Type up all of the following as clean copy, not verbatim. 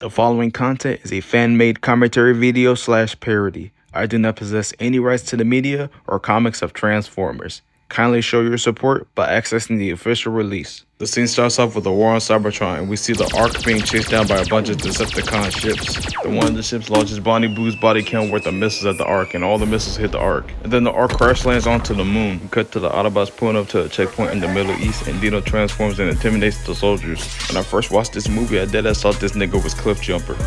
The following content is a fan-made commentary video / parody. I do not possess any rights to the media or comics of Transformers. Kindly show your support by accessing the official release. The scene starts off with a war on Cybertron, and we see the Ark being chased down by a bunch of Decepticon ships. Then one of the ships launches Bonnie Blue's body count worth of missiles at the Ark, and all the missiles hit the Ark. And then the Ark crash lands onto the moon. We cut to the Autobots pulling up to a checkpoint in the Middle East, and Dino transforms and intimidates the soldiers. When I first watched this movie, I deadass thought this nigga was Cliff Jumper.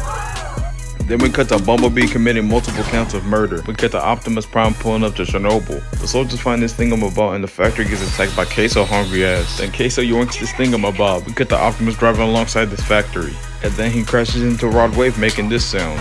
Then we cut to Bumblebee committing multiple counts of murder. We cut to Optimus Prime pulling up to Chernobyl. The soldiers find this thingamabob and the factory gets attacked by Queso hungry ass. Then Queso yoinks this thingamabob. We cut to Optimus driving alongside this factory. And then he crashes into Rod Wave making this sound.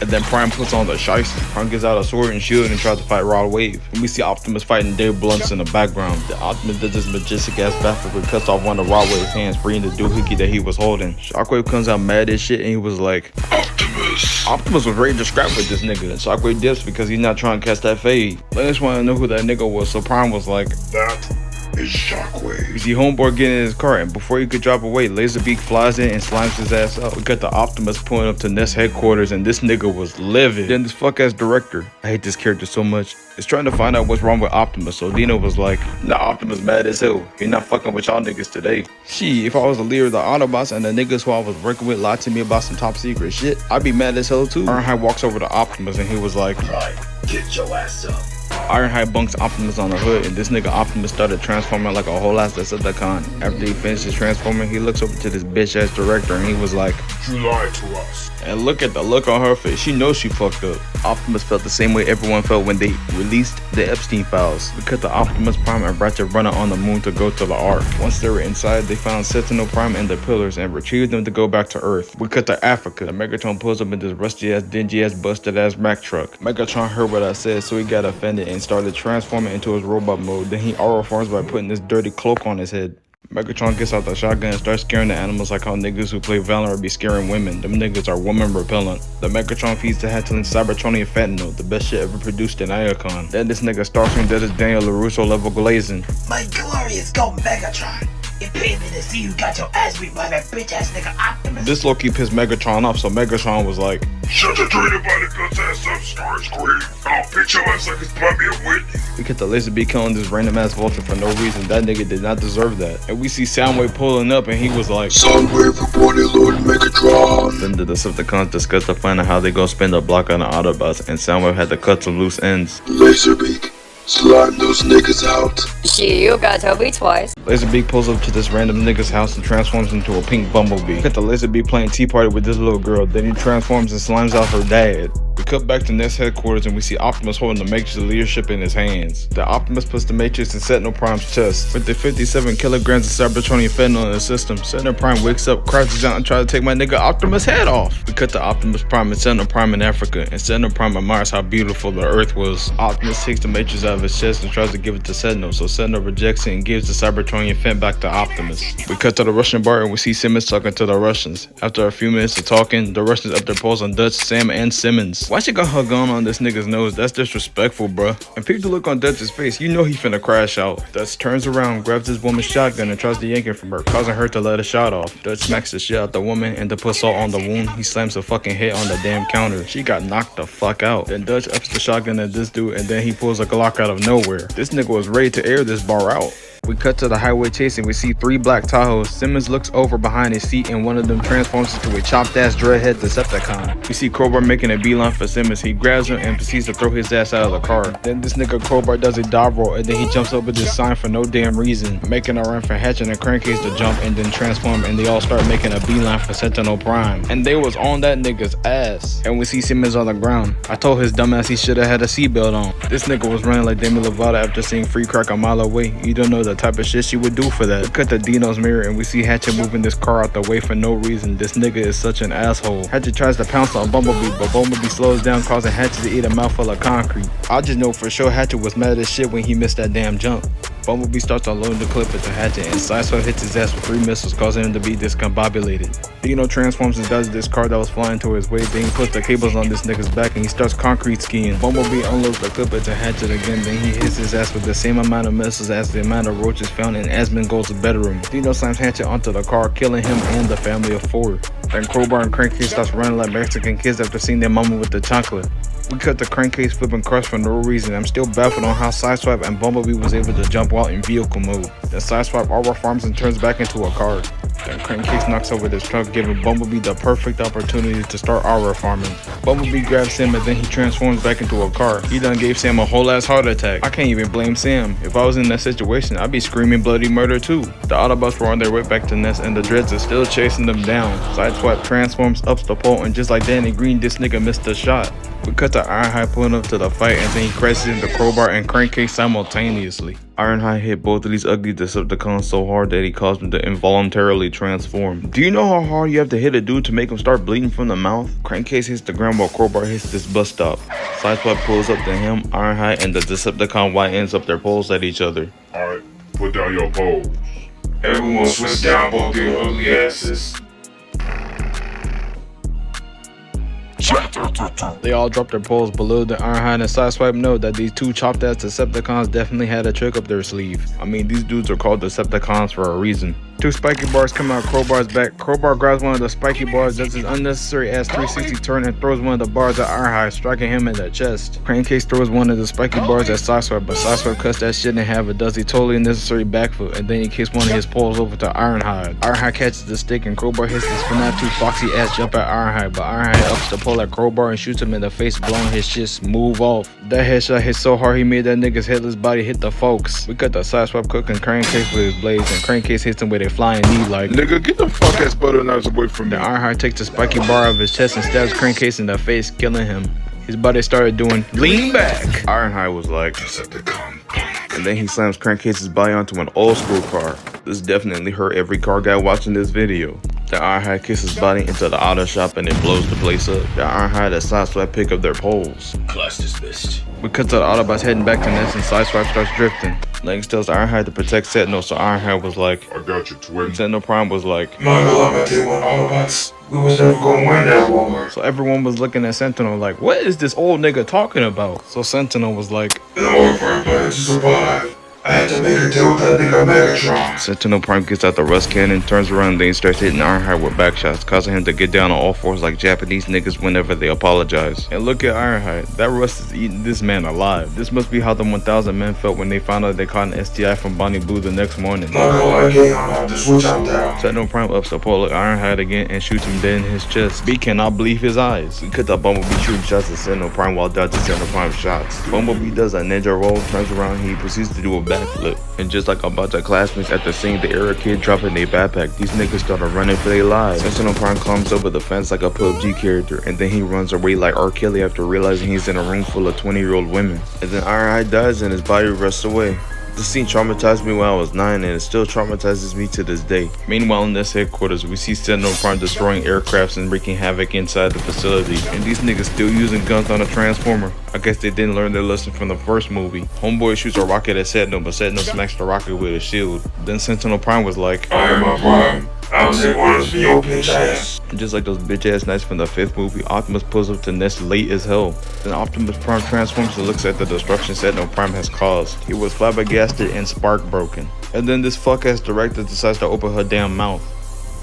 And then Prime puts on the shiest. Prime gets out a sword and shield and tries to fight Rod Wave. And we see Optimus fighting Dave Blunts in the background. The Optimus does this majestic ass backflip and cuts off one of Rod Wave's hands, freeing the doohickey that he was holding. Shockwave comes out mad as shit and he was like, Optimus! Optimus was ready to scrap with this nigga. And Shockwave dips because he's not trying to catch that fade. But I just want to know who that nigga was, so Prime was like, that is Shockwave. We see Homeboy getting in his car, and before he could drive away, Laserbeak flies in and slimes his ass up. We got the Optimus pulling up to Nest headquarters, and this nigga was livid. Then this fuck ass director, I hate this character so much, is trying to find out what's wrong with Optimus. So Dino was like, nah, Optimus mad as hell. He not fucking with y'all niggas today. Shit, if I was the leader of the Autobots and the niggas who I was working with lied to me about some top secret shit, I'd be mad as hell too. Ironhide walks over to Optimus and he was like, right, get your ass up. Ironhide bunks Optimus on the hood, and this nigga Optimus started transforming like a whole ass Decepticon. After he finishes transforming, he looks over to this bitch ass director and he was like, you lied to us. And look at the look on her face, she knows she fucked up. Optimus felt the same way everyone felt when they released the Epstein files. We cut the Optimus Prime and Ratchet running on the moon to go to the Ark. Once they were inside, they found Sentinel Prime and the pillars and retrieved them to go back to Earth. We cut to Africa. The Megatron pulls up in this rusty ass, dingy ass, busted ass Mack truck. Megatron heard what I said, so he got offended and started transforming into his robot mode. Then he aura forms by putting this dirty cloak on his head. Megatron gets out the shotgun and starts scaring the animals like how niggas who play Valorant be scaring women. Them niggas are woman repellent. The Megatron feeds the hatchling Cybertronian fentanyl, the best shit ever produced in Iacon. Then this nigga Starscream does his Daniel LaRusso level glazing. My glorious go Megatron! It paid me to see you got your ass beat by that bitch ass nigga Optimus. This low-key pissed Megatron off, so Megatron was like, shut your traitor by the guts ass up, Starscream. I'll pitch your ass like it's probably a Whitney. We get the Laserbeak killing this random ass vulture for no reason. That nigga did not deserve that. And we see Soundwave pulling up and he was like, Soundwave reported Lord Megatron. Then the Decepticons discussed the plan of how they go spin the block on the Autobots, and Soundwave had to cut some loose ends. Laserbeak, slime those niggas out. Shit, you gotta tell me twice. Laserbeak pulls up to this random nigga's house and transforms into a pink bumblebee. Cut the Laserbeak playing Tea Party with this little girl, then he transforms and slimes out her dad. We cut back to Nest headquarters and we see Optimus holding the Matrix leadership in his hands. The Optimus puts the Matrix in Sentinel Prime's chest. With the 57 kilograms of Cybertronian fentanyl in the system, Sentinel Prime wakes up, crashes out, and tries to take my nigga Optimus' head off. We cut to Optimus Prime and Sentinel Prime in Africa, and Sentinel Prime admires how beautiful the Earth was. Optimus takes the Matrix out of his chest and tries to give it to Sentinel, so Sentinel rejects it and gives the Cybertronian fent back to Optimus. We cut to the Russian bar and we see Simmons talking to the Russians. After a few minutes of talking, the Russians up their polls on Dutch, Sam, and Simmons. Why she got her gun on this nigga's nose? That's disrespectful, bruh. And peep the look on Dutch's face, you know he finna crash out. Dutch turns around, grabs this woman's shotgun and tries to yank it from her, causing her to let a shot off. Dutch smacks the shit out the woman, and to put salt on the wound, he slams a fucking hit on the damn counter. She got knocked the fuck out. Then Dutch ups the shotgun at this dude, and then he pulls a Glock out of nowhere. This nigga was ready to air this bar out. We cut to the highway chase and we see 3 black Tahoes. Simmons looks over behind his seat and one of them transforms into a chopped ass dreadhead Decepticon. We see Crowbar making a beeline for Simmons. He grabs him and proceeds to throw his ass out of the car. Then this nigga Crowbar does a dive roll and then he jumps over this sign for no damn reason, making a run for Hatch and a crankcase to jump and then transform, and they all start making a beeline for Sentinel Prime. And they was on that nigga's ass. And we see Simmons on the ground. I told his dumbass he should have had a seatbelt on. This nigga was running like Demi Lovato after seeing Free Crack a mile away. You don't know the type of shit she would do for that. We cut to Dino's mirror and we see Hatchet moving this car out the way for no reason. This nigga is such an asshole. Hatchet tries to pounce on Bumblebee, but Bumblebee slows down, causing Hatchet to eat a mouthful of concrete. I just know for sure Hatchet was mad as shit when he missed that damn jump. Bumblebee starts unloading the clip at the hatchet, and Sideswipe hits his ass with 3 missiles, causing him to be discombobulated. Dino transforms and dodges this car that was flying towards his way, then he puts the cables on this nigga's back and he starts concrete skiing. Bumblebee unloads the clip at the hatchet again, then he hits his ass with the same amount of missiles as the amount of roaches found in Asmongold's bedroom. Dino slams Hatchet onto the car, killing him and the family of 4. Then Crowbar and Crankcase starts running like Mexican kids after seeing their mama with the chocolate. We cut the Crankcase flipping crush for no reason. I'm still baffled on how Sideswipe and Bumblebee was able to jump out in vehicle mode. Then Sideswipe Arbor farms and turns back into a car. Then Crankcase knocks over this truck, giving Bumblebee the perfect opportunity to start Arbor farming. Bumblebee grabs Sam and then he transforms back into a car. He done gave Sam a whole ass heart attack. I can't even blame Sam. If I was in that situation, I'd be screaming bloody murder too. The Autobots were on their way back to Nest and the Dreads are still chasing them down. Sideswipe transforms, ups the pole, and just like Danny Green, this nigga missed the shot. We cut to Ironhide pulling up to the fight and then he crashes into Crowbar and Crankcase simultaneously. Ironhide hit both of these ugly Decepticons so hard that he caused them to involuntarily transform. Do you know how hard you have to hit a dude to make him start bleeding from the mouth? Crankcase hits the ground while Crowbar hits this bus stop. Sideswipe pulls up to him, Ironhide and the Decepticon Y ends up their poles at each other. Alright, put down your poles. Everyone switch down both your ugly asses. They all drop their poles below. The Ironhide and Sideswipe know that these 2 chopped ass Decepticons definitely had a trick up their sleeve. I mean, these dudes are called Decepticons for a reason. 2 spiky bars come out Crowbar's back. Crowbar grabs one of the spiky bars, does his unnecessary ass 360 turn and throws one of the bars at Ironhide, striking him in the chest. Crankcase throws one of the spiky bars at Sideswipe, but Sideswipe cuts that shit in half and does a totally unnecessary backfoot, and then he kicks one of his poles over to Ironhide. Ironhide catches the stick and Crowbar hits this FNAF 2 foxy ass jump at Ironhide, but Ironhide ups the pole at Crowbar and shoots him in the face, blowing his shit smooth off. That headshot hit so hard he made that nigga's headless body hit the folks. We cut the Sideswipe cooking Crankcase with his blades, and Crankcase hits him with a flying knee like, nigga, get the fuck ass butter knives away from me. the Ironhide takes the spiky bar out of his chest and stabs Crankcase in the face, killing him. His body started doing lean back. Ironhide was like, and then he slams Crankcase's body onto an old school car. This definitely hurt every car guy watching this video. The Ironhide kicks his body into the auto shop and it blows the place up. The Ironhide and Sideswipe pick up their poles. Class dismissed. We cut to the Autobots heading back to Nest and Sideswipe starts drifting. Legs tells Ironhide to protect Sentinel, so Ironhide was like, I got you, twin. Sentinel Prime was like, My God, I tell you what, Autobots, we was never gonna win that war. so everyone was looking at Sentinel like, what is this old nigga talking about? So Sentinel was like, In order for a planet to survive, I had to make a deal with that nigga Megatron. Sentinel Prime gets out the rust cannon, turns around, and then starts hitting Ironhide with backshots, causing him to get down on all fours like Japanese niggas whenever they apologize. And look at Ironhide, that rust is eating this man alive. This must be how the 1000 men felt when they found out they caught an STI from Bonnie Blue the next morning. Not gonna lie, gang, I'm out to switch out down. Sentinel Prime ups the pole at Ironhide again and shoots him dead in his chest. B cannot believe his eyes. We cut the Bumblebee shooting shots at Sentinel Prime while dodging Sentinel Prime shots. Bumblebee does a ninja roll, turns around, and he proceeds to do a backflip. And just like a bunch of classmates after seeing the era kid dropping their backpack, these niggas started running for their lives. Sentinel Prime climbs over the fence like a PUBG character, and then he runs away like R. Kelly after realizing he's in a room full of 20-year-old women. And then Ironhide dies and his body rusts away. This scene traumatized me when I was 9 and it still traumatizes me to this day. Meanwhile, in this headquarters, we see Sentinel Prime destroying aircrafts and wreaking havoc inside the facility. And these niggas still using guns on a transformer. I guess they didn't learn their lesson from the first movie. Homeboy shoots a rocket at Sentinel, but Sentinel smacks the rocket with a shield. Then Sentinel Prime was like, I am a Prime. I'll take orders for your bitch ass. and just like those bitch ass knights from the 5th movie, Optimus pulls up to Nest late as hell. Then Optimus Prime transforms and looks at the destruction Sentinel Prime has caused. He was flabbergasted and spark broken. And then this fuck ass director decides to open her damn mouth.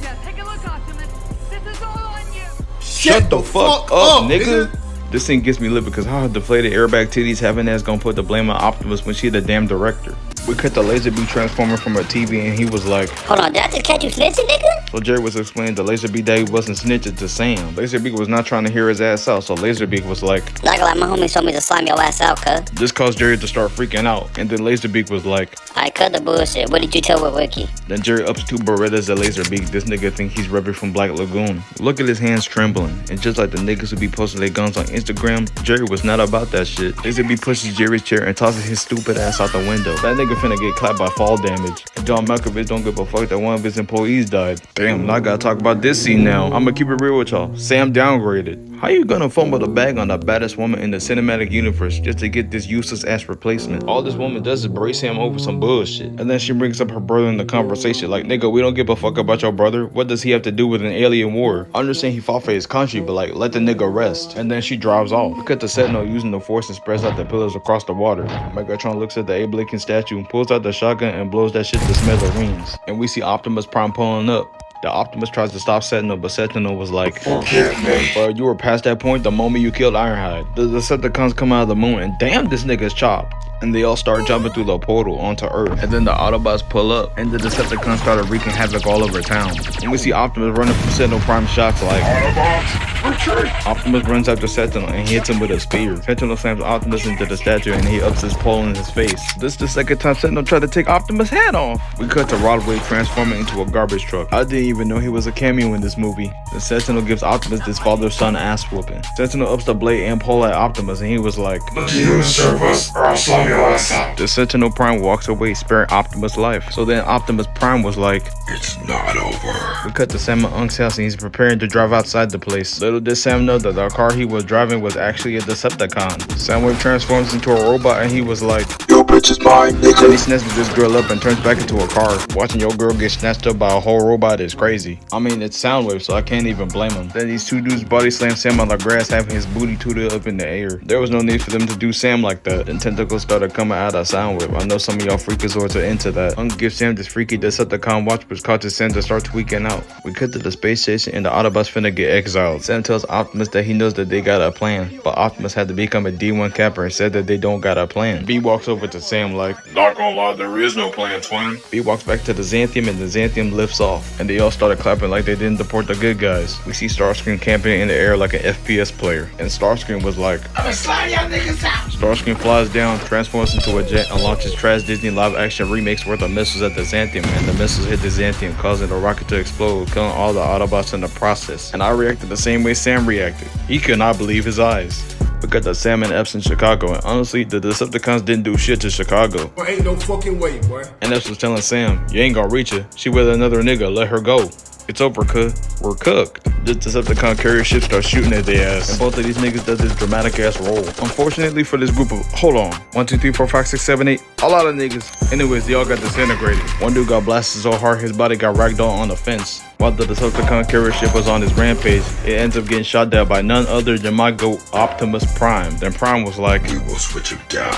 Yeah, take a look, Optimus. This is all on you. Shut the fuck up, nigga. This thing gets me lit because how her deflated airbag titties having ass gonna put the blame on Optimus when she the damn director. We cut the Laserbeak transformer from her TV and he was like, Hold on, did I just catch you snitching, nigga? so Jerry was explaining to Laserbeak that he wasn't snitching to Sam. Laserbeak was not trying to hear his ass out, so Laserbeak was like, Not gonna lie, my homie told me to slime your ass out, cuz. this caused Jerry to start freaking out. And then Laserbeak was like, I cut the bullshit. What did you tell with Wiki? then Jerry ups 2 Berettas at Laserbeak. This nigga think he's Rebby from Black Lagoon. Look at his hands trembling. And just like the niggas who be posting their guns on Instagram, Jerry was not about that shit. Laserbeak pushes Jerry's chair and tosses his stupid ass out the window. That nigga finna get clapped by fall damage. John Malkovich don't give a fuck that one of his employees died. Damn, now I gotta talk about this scene now. I'ma keep it real with y'all. Sam downgraded. How you gonna fumble the bag on the baddest woman in the cinematic universe just to get this useless ass replacement? All this woman does is brace him over some bullshit. And then she brings up her brother in the conversation. Like, nigga, we don't give a fuck about your brother. What does he have to do with an alien war? I understand he fought for his country, but like, let the nigga rest. And then she drives off. We cut the Sentinel using the force and spreads out the pillars across the water. Megatron looks at the Abe Lincoln statue and pulls out the shotgun and blows that shit to smithereens. And we see Optimus Prime pulling up. The Optimus tries to stop Sentinel, but Sentinel was like, Forgive me. bro, you were past that point the moment you killed Ironhide. The Decepticons come out of the moon and damn, this nigga's chopped. And they all start jumping through the portal onto Earth. And then the Autobots pull up and the Decepticons started wreaking havoc all over town. And we see Optimus running from Sentinel Prime shots like, Autobots, retreat. Optimus runs after Sentinel and hits him with a spear. Sentinel slams Optimus into the statue and he ups his pole in his face. This is the second time Sentinel tried to take Optimus' head off. We cut to Rodway transforming into a garbage truck. I didn't even know he was a cameo in this movie. The Sentinel gives Optimus this father-son ass whooping. Sentinel ups the blade and pole at Optimus and he was like, You serve us or I'll slam your ass out. the Sentinel Prime walks away, sparing Optimus' life. So then Optimus Prime was like, It's not over. we cut to Sam and Unc's house and he's preparing to drive outside the place. Little did Sam know that the car he was driving was actually a Decepticon. Soundwave transforms into a robot and he was like, Yo, bitch is mine, then he nigga. snatches this girl up and turns back into a car. Watching your girl get snatched up by a whole robot is crazy. I mean, it's Soundwave, so I can't even blame him. Then these two dudes body slam Sam on the grass, having his booty tooted up in the air. There was no need for them to do Sam like that. Then tentacles started coming out of Soundwave. I know some of y'all freakazoids are into that. Unc gives Sam this freaky Decepticon watch, which causes Sam to start tweaking out. We cut to the space station and the Autobots finna get exiled. Sam tells Optimus that he knows that they got a plan, but Optimus had to become a D1 capper and said that they don't got a plan. B walks over to Sam like, Not gonna lie, there is no plan, twin. B walks back to the Xanthium and the Xanthium lifts off. And they all started clapping like they didn't deport the good guys. We see Starscream camping in the air like an FPS player. And Starscream was like, I'ma slam y'all niggas out. Starscream flies down, transforms into a jet, and launches trash Disney live action remakes worth of missiles at the Xanthium. And the missiles hit the Xanthium, causing the rocket to explode, killing all the Autobots in the process. And I reacted the same way Sam reacted. He could not believe his eyes. We got the Sam and Epps in Chicago, and honestly, the Decepticons didn't do shit to Chicago. Well, ain't no fucking way, boy. And Epps was telling Sam, you ain't gonna reach her. She with another nigga, let her go. It's over, cuh. We're cooked. The Decepticon carrier ship starts shooting at their ass. And both of these niggas does this dramatic ass roll. Unfortunately for this group of, hold on, 1, 2, 3, 4, 5, 6, 7, 8, a lot of niggas. Anyways, they all got disintegrated. One dude got blasted so hard his body got ragdolled on the fence. While the Decepticon carrier ship was on his rampage, it ends up getting shot down by none other than my goat, Optimus Prime. Then Prime was like, We will switch him down.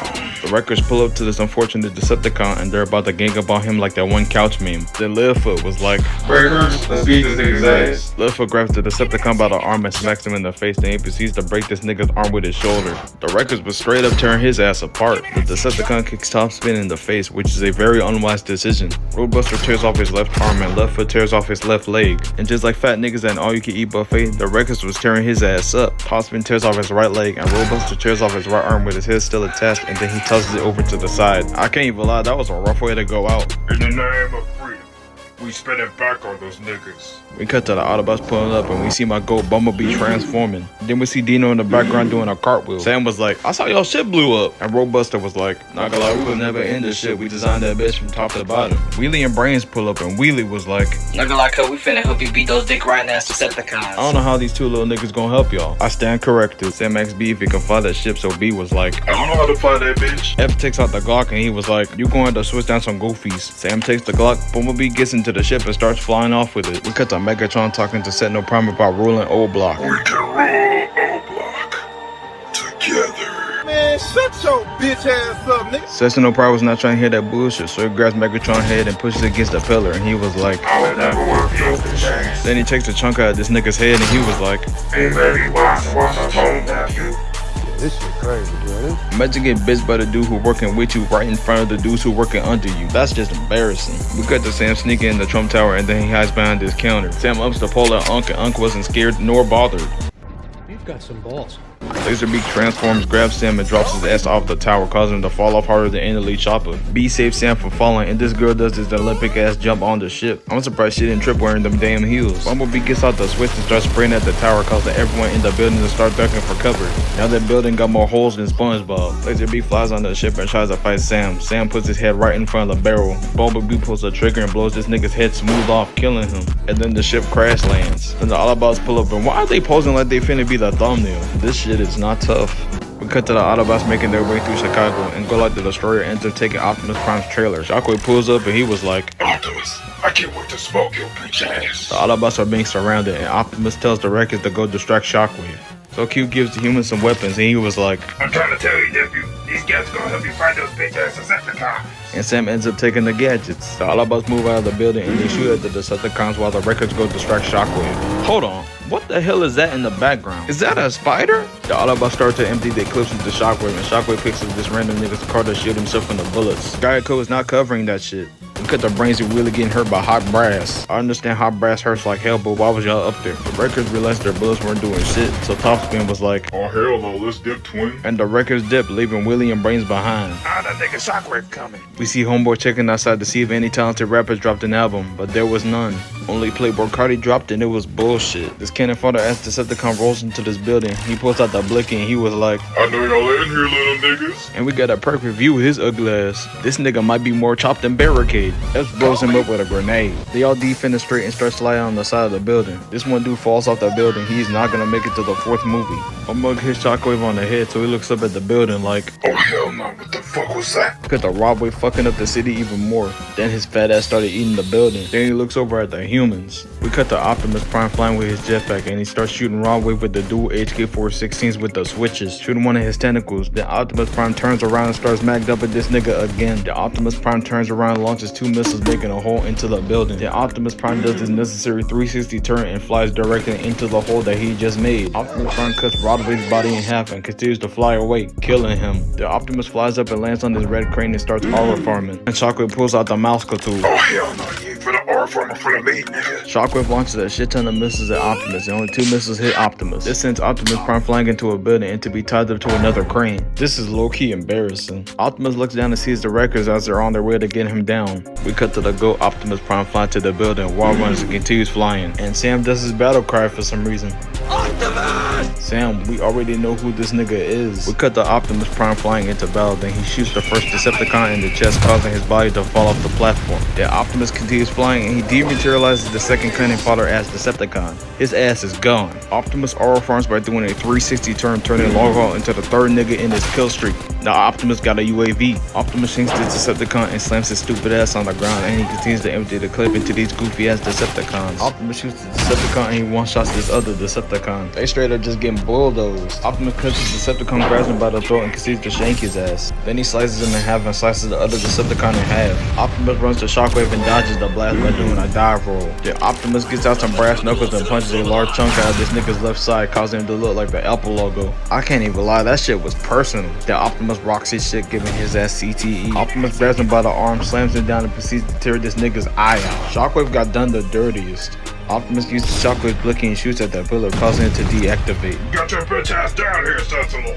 the Wreckers pull up to this unfortunate Decepticon and they're about to gang up on him like that one couch meme. Then Littlefoot was like, Breakers, let's beat this nigga's ass. Littlefoot grabs the Decepticon by the arm and smacks him in the face, then he proceeds to break this nigga's arm with his shoulder. The Wreckers was straight up tearing his ass apart. The Decepticon kicks Topspin in the face, which is a very unwise decision. Roadbuster tears off his left arm and Leftfoot tears off his left leg. And just like fat niggas at an all-you-can-eat buffet, the Wreckers was tearing his ass up. Topspin tears off his right leg and Roadbuster tears off his right arm with his head still attached, and then he tosses it over to the side. I can't even lie, that was a rough way to go out. In the name of freedom, we spin it back on those niggas. We cut to the Autobots pulling up and we see my goat Bumblebee transforming. Then we see Dino in the background doing a cartwheel. Sam was like, I saw y'all shit blew up. And Roadbuster was like, not gonna lie, we would never end this shit. We designed that bitch from top to bottom. Wheelie and Brains pull up and Wheelie was like, Not gonna lie, cuz we finna help you beat those dick riding ass Decepticons. I don't know how these two little niggas gonna help y'all. I stand corrected. Sam asked B if he can fly that ship, so B was like, I don't know how to fly that bitch. F takes out the Glock and he was like, you going to switch down some goofies. Sam takes the Glock, Bumblebee gets into the ship and starts flying off with it. We cut to Megatron talking to Sentinel Prime about ruling Old Block. We can rule O Block together. Man, shut your bitch ass up, nigga. Sentinel Prime was not trying to hear that bullshit, so he grabs Megatron's head and pushes it against the pillar, and he was like, I would never work your bitch ass. then he takes a chunk out of this nigga's head and he was like, Hey baby, watch I told nephew. This shit crazy, bro. imagine getting bitched by the dude who working with you right in front of the dudes who working under you. That's just embarrassing. We cut to Sam sneaking in the Trump Tower and then he hides behind his counter. Sam ups the pole at Unc and Unc wasn't scared nor bothered. You've got some balls. Laserbeak transforms, grabs Sam, and drops his ass off the tower, causing him to fall off harder than any elite chopper. B saves Sam from falling, and this girl does this Olympic ass jump on the ship. I'm surprised she didn't trip wearing them damn heels. Bumblebee gets out the switch and starts spraying at the tower, causing everyone in the building to start ducking for cover. Now that building got more holes than SpongeBob. Laserbeak flies on the ship and tries to fight Sam. Sam puts his head right in front of the barrel. Bumblebee pulls the trigger and blows this nigga's head smooth off, killing him. And then the ship crash lands. Then the Autobots pull up, and why are they posing like they finna be the thumbnail? This shit is not tough. We cut to the Autobots making their way through Chicago, and Golok the Destroyer ends up taking Optimus Prime's trailer. Shockwave pulls up and he was like, Optimus, I can't wait to smoke your bitch ass. the Autobots are being surrounded, and Optimus tells the Ruckus to go distract Shockwave. So Q gives the humans some weapons, and he was like, I'm trying to tell you, nephew, these guys are gonna help you find those bitch ass Decepticons. and Sam ends up taking the gadgets. The Autobots move out of the building and they shoot at the Decepticons while the Ruckus go distract Shockwave. Hold on, what the hell is that in the background? Is that a spider? The Autobots start to empty their clips into Shockwave, and Shockwave picks up this random nigga's car to shield himself from the bullets. Geico is not covering that shit. We cut the brains and really getting hurt by hot brass. I understand hot brass hurts like hell, but why was y'all up there? The Ruckus realized their bullets weren't doing shit, so Topspin was like, Oh hell no, let's dip, twin. and the Ruckus dipped, leaving Willie and Brains behind. Ah, that nigga Shockwave coming. We see Homeboy checking outside to see if any talented rappers dropped an album, but there was none. Only Playboy Cardi dropped, and it was bullshit. This cannon fodder ass Decepticon rolls into this building. He pulls out the blicky and he was like, I know y'all in here, little niggas. and we got a perfect view of his ugly ass. This nigga might be more chopped than Barricade. Epps blows him up with a grenade. They all defend straight and start sliding on the side of the building. This one dude falls off the building. He's not gonna make it to the fourth movie. A mug hits Shockwave on the head, so he looks up at the building like, Oh hell no, what the fuck was that? cut the Robway fucking up the city even more. Then his fat ass started eating the building. Then he looks over at the humans. We cut to Optimus Prime flying with his jetpack, and he starts shooting Rodwave with the dual HK-416s with the switches, shooting one of his tentacles. Then Optimus Prime turns around and starts magged up at this nigga again. Then Optimus Prime turns around and launches two missiles, making a hole into the building. Then Optimus Prime does his necessary 360 turn and flies directly into the hole that he just made. Optimus Prime cuts Rodwave's body in half and continues to fly away, killing him. Then Optimus flies up and lands on his red crane and starts aura farming. And Shockwave pulls out the mouse tool. Oh hell no, you ain't for the R farmer for the lead, nigga. Shockwave launches a shit ton of missiles at Optimus, and only two missiles hit Optimus. This sends Optimus Prime flying into a building and to be tied up to another crane. This is low-key embarrassing. Optimus looks down and sees the Wreckers as they're on their way to get him down. We cut to the GOAT Optimus Prime flying to the building while runs and continues flying. And Sam does his battle cry for some reason. Optimus! Sam, we already know who this nigga is. We cut to Optimus Prime flying into battle, then he shoots the first Decepticon in the chest, causing his body to fall off the platform. Then Optimus continues flying and he dematerializes the second cannon fodder ass Decepticon. His ass is gone. Optimus aura farms by doing a 360 turn, turning Logo into the third nigga in his kill streak. Now Optimus got a UAV. Optimus sinks the Decepticon and slams his stupid ass on the ground, and he continues to empty the clip into these goofy ass Decepticons. Optimus shoots the Decepticon and he one-shots this other Decepticon. They straight up just getting bulldozed. Optimus cuts the Decepticon, grabs him by the throat and proceeds to shank his ass. Then he slices him in half and slices the other Decepticon in half. Optimus runs to Shockwave and dodges the blast by doing a dive roll. Then Optimus gets out some brass knuckles and punches a large chunk out of this nigga's left side, causing him to look like the Apple logo. I can't even lie, that shit was personal. Then Optimus rocks his shit, giving his ass CTE. Optimus grabs him by the arm, slams him down and proceeds to tear this nigga's eye out. Shockwave got done the dirtiest. Optimus uses Shockwave's blicky and shoots at that pillar, causing it to deactivate. Get your bitch ass down here, Sentinel.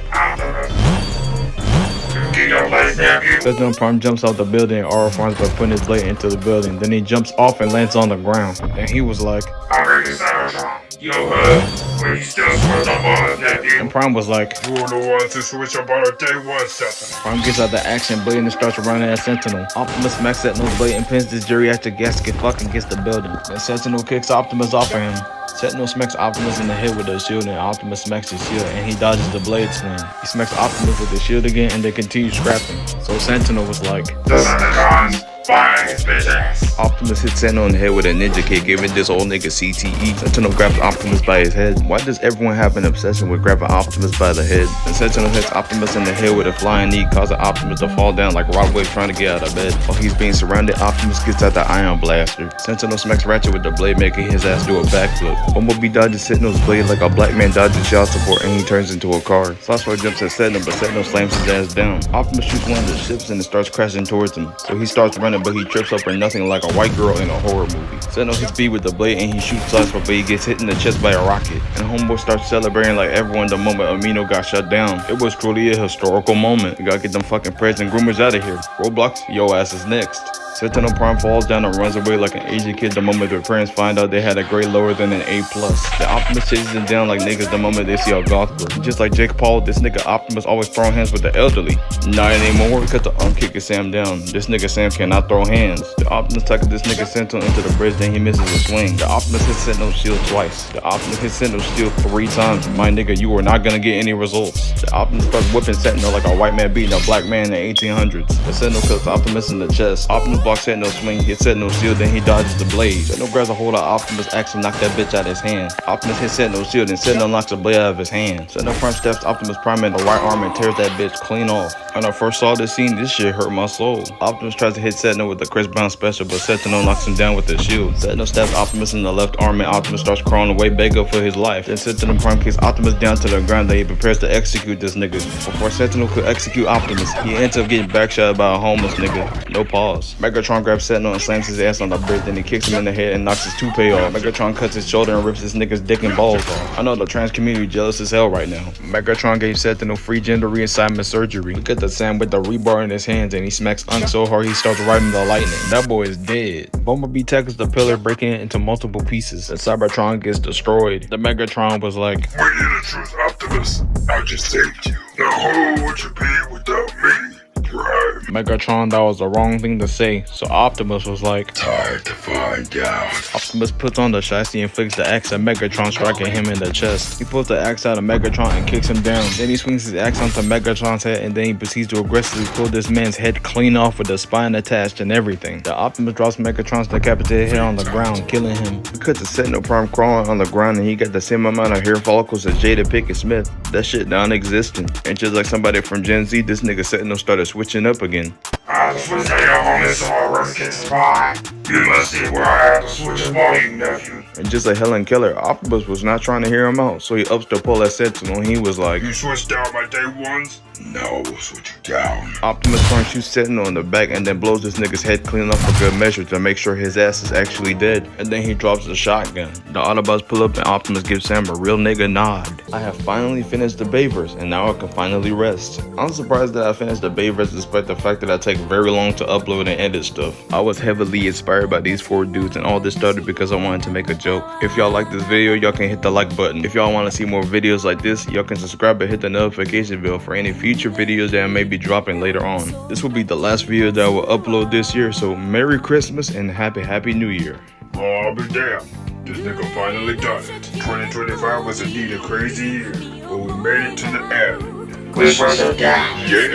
Get your blade, nephew. Sentinel Prime jumps out the building and aura farms by putting his blade into the building. Then he jumps off and lands on the ground. And he was like, I heard you sound wrong. Yo, where you still switch up on us, nephew? and Prime was like, You were the one to switch up on our day one, Sentinel. Prime gets out the action blade and starts running at Sentinel. Optimus smacks Sentinel's blade and pins this geriatric gasket fucking against the building. Then Sentinel kicks Optimus off of him. Sentinel smacks Optimus in the head with a shield, and Optimus smacks his shield and he dodges the blade swing. He smacks Optimus with the shield again and they continue scrapping. So Sentinel was like, Decepticons, fire his bitch ass. Optimus hits Sentinel in the head with a ninja kick, giving this old nigga CTE. Sentinel grabs Optimus by his head. Why does everyone have an obsession with grabbing Optimus by the head? And Sentinel hits Optimus in the head with a flying knee, causing Optimus to fall down like Rodwave trying to get out of bed. While he's being surrounded, Optimus gets out the ion blaster. Sentinel smacks Ratchet with the blade, making his ass do a backflip. Bumblebee dodges Sentinel's blade like a black man dodges child support, and he turns into a car. Southside jumps at Sentinel, but Sentinel slams his ass down. Optimus shoots one of the ships and it starts crashing towards him. So he starts running running, but he trips up or nothing like a white girl in a horror movie. Setting on his feet with the blade and he shoots sights, but he gets hit in the chest by a rocket. And homeboy starts celebrating like everyone the moment Amino got shut down. It was truly a historical moment. We gotta get them fucking preds and groomers out of here. Roblox, yo ass is next. Sentinel Prime falls down and runs away like an Asian kid the moment their parents find out they had a grade lower than an A+. The Optimus chases him down like niggas the moment they see a goth girl. Just like Jake Paul, this nigga Optimus always throwing hands with the elderly. Not anymore because the kicking Sam down. This nigga Sam cannot throw hands. The Optimus tackles this nigga Sentinel into the bridge, then he misses a swing. The Optimus hits Sentinel's shield twice. The Optimus hits Sentinel's shield 3 times. My nigga, you are not gonna get any results. The Optimus starts whipping Sentinel like a white man beating a black man in the 1800s. The Sentinel cuts Optimus in the chest. Optimus blocks Sentinel's swing, hits Sentinel's shield, then he dodges the blade. Sentinel grabs a hold of Optimus' axe and knocks that bitch out of his hand. Optimus hits Sentinel's shield and Sentinel knocks the blade out of his hand. Sentinel Prime steps Optimus Prime in the right arm and tears that bitch clean off. When I first saw this scene, this shit hurt my soul. Optimus tries to hit Sentinel with the Chris Brown special, but Sentinel knocks him down with his shield. Sentinel stabs Optimus in the left arm and Optimus starts crawling away begging for his life. Then Sentinel Prime kicks Optimus down to the ground and he prepares to execute this nigga. Before Sentinel could execute Optimus, he ends up getting backshot by a homeless nigga. No pause. Megatron grabs Sentinel and slams his ass on the bridge, then he kicks him in the head and knocks his toupee off. Megatron cuts his shoulder and rips this nigga's dick and balls off. I know the trans community jealous as hell right now. Megatron gave Sentinel free gender reassignment surgery. Look at the Sam with the rebar in his hands and he smacks Unk so hard he starts riding the lightning. That boy is dead. Bumblebee tackles the pillar, breaking it into multiple pieces. The Cybertron gets destroyed. The Megatron was like, We need a truth, Optimus. I just saved you. Now who would you be without me? Right. Megatron, that was the wrong thing to say. So Optimus was like, Time to find out. Optimus puts on the chassis and flicks the axe at Megatron, striking him in the chest. He pulls the axe out of Megatron and kicks him down. Then he swings his axe onto Megatron's head and then he proceeds to aggressively pull this man's head clean off with the spine attached and everything. The Optimus drops Megatron's decapitated head on the ground, killing him. We cut the Sentinel Prime crawling on the ground and he got the same amount of hair follicles as Jada Pinkett Smith. That shit non-existent. And just like somebody from Gen Z, this nigga Sentinel started switching up again. I switched out on this Ruckus spy. You must see where I had to switch upon you, nephew. And just like Helen Keller, Optimus was not trying to hear him out, so he ups to pull that Sentinel and he was like, You switched out my day ones? Now we'll switch you down. Optimus Prime shoots Sentinel in the back and then blows this nigga's head clean off for good measure to make sure his ass is actually dead. And then he drops the shotgun. The Autobots pull up and Optimus gives Sam a real nigga nod. I have finally finished the Bayverse and now I can finally rest. I'm surprised that I finished the Bayverse despite the fact that I take very long to upload and edit stuff. I was heavily inspired by these 4 dudes and all this started because I wanted to make a joke. If y'all like this video, y'all can hit the like button. If y'all want to see more videos like this, y'all can subscribe and hit the notification bell for any future videos that I may be dropping later on. This will be the last video that I will upload this year, so Merry Christmas and Happy New Year. Oh, I'll be damned. This nigga finally done it. 2025 was indeed a crazy year, but we made it to the end. We were so down. Yeah,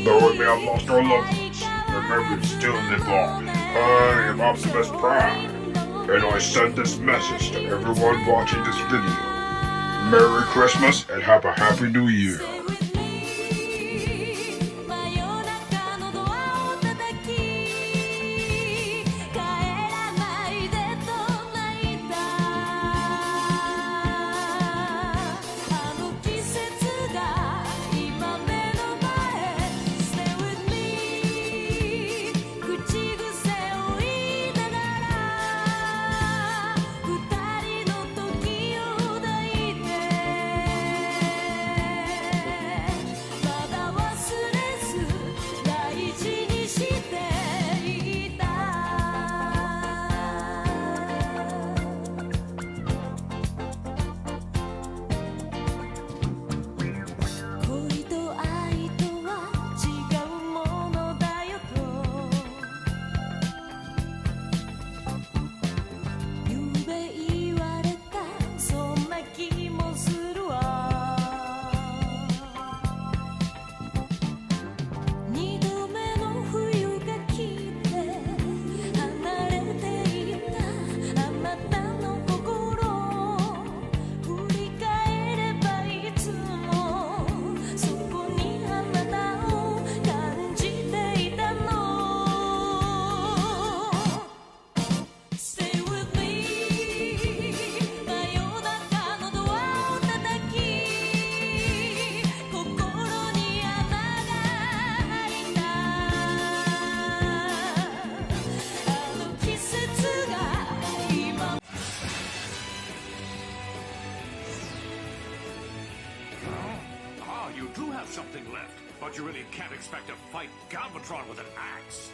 though it may have lost our loved ones, remember to still live on. I am Optimus Prime, and I send this message to everyone watching this video. Merry Christmas and have a Happy New Year. you do have something left, but you really can't expect to fight Galvatron with an axe.